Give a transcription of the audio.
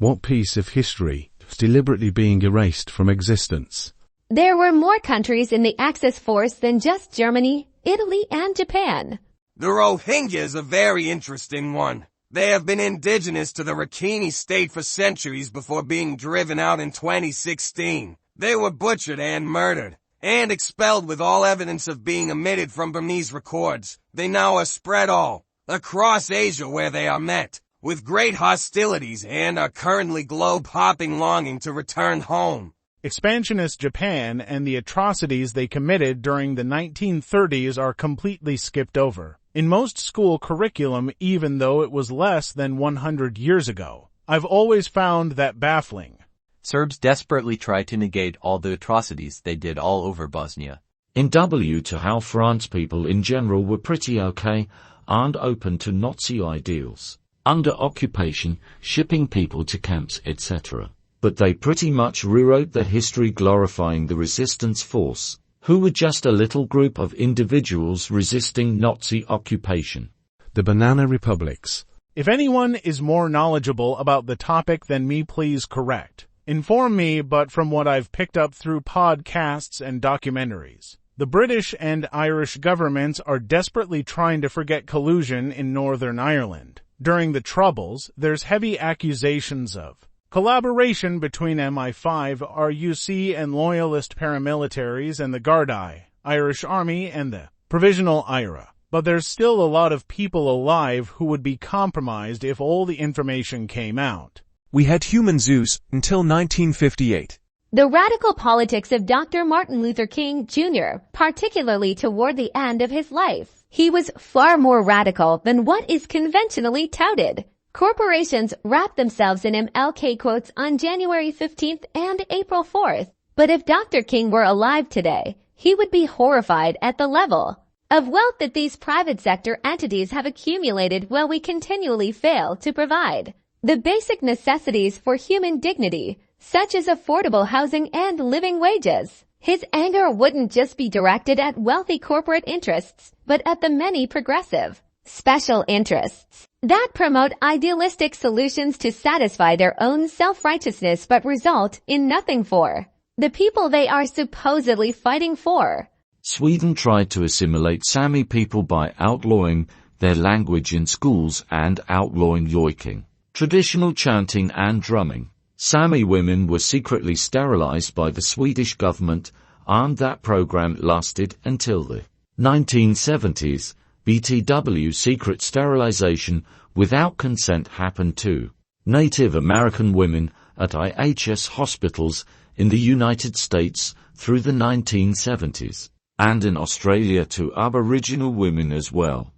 What piece of history is deliberately being erased from existence? There were more countries in the Axis force than just Germany, Italy, and Japan. The Rohingya is a very interesting one. They have been indigenous to the Rakhine state for centuries before being driven out in 2016. They were butchered and murdered, and expelled with all evidence of being omitted from Burmese records. They now are spread all across Asia where they are met with great hostilities and are currently globe-hopping longing to return home. Expansionist Japan and the atrocities they committed during the 1930s are completely skipped over in most school curriculum, even though it was less than 100 years ago. I've always found that baffling. Serbs desperately try to negate all the atrocities they did all over Bosnia. In to how France people in general were pretty okay and open to Nazi ideals. Under occupation, shipping people to camps, etc. But they pretty much rewrote the history glorifying the resistance force, who were just a little group of individuals resisting Nazi occupation. The Banana Republics. If anyone is more knowledgeable about the topic than me, please correct. Inform me, but from what I've picked up through podcasts and documentaries, the British and Irish governments are desperately trying to forget collusion in Northern Ireland. During the Troubles, there's heavy accusations of collaboration between MI5, RUC, and loyalist paramilitaries and the Gardaí, Irish Army, and the Provisional IRA. But there's still a lot of people alive who would be compromised if all the information came out. We had human Zeus until 1958. The radical politics of Dr. Martin Luther King Jr., particularly toward the end of his life. He was far more radical than what is conventionally touted. Corporations wrapped themselves in MLK quotes on January 15th and April 4th. But if Dr. King were alive today, he would be horrified at the level of wealth that these private sector entities have accumulated while we continually fail to provide the basic necessities for human dignity, such as affordable housing and living wages. His anger wouldn't just be directed at wealthy corporate interests, but at the many progressive special interests that promote idealistic solutions to satisfy their own self-righteousness but result in nothing for the people they are supposedly fighting for. Sweden tried to assimilate Sami people by outlawing their language in schools and outlawing yoiking, traditional chanting and drumming. Sami women were secretly sterilized by the Swedish government, and that program lasted until the 1970s. BTW secret sterilization without consent happened to Native American women at IHS hospitals in the United States through the 1970s, and in Australia to Aboriginal women as well.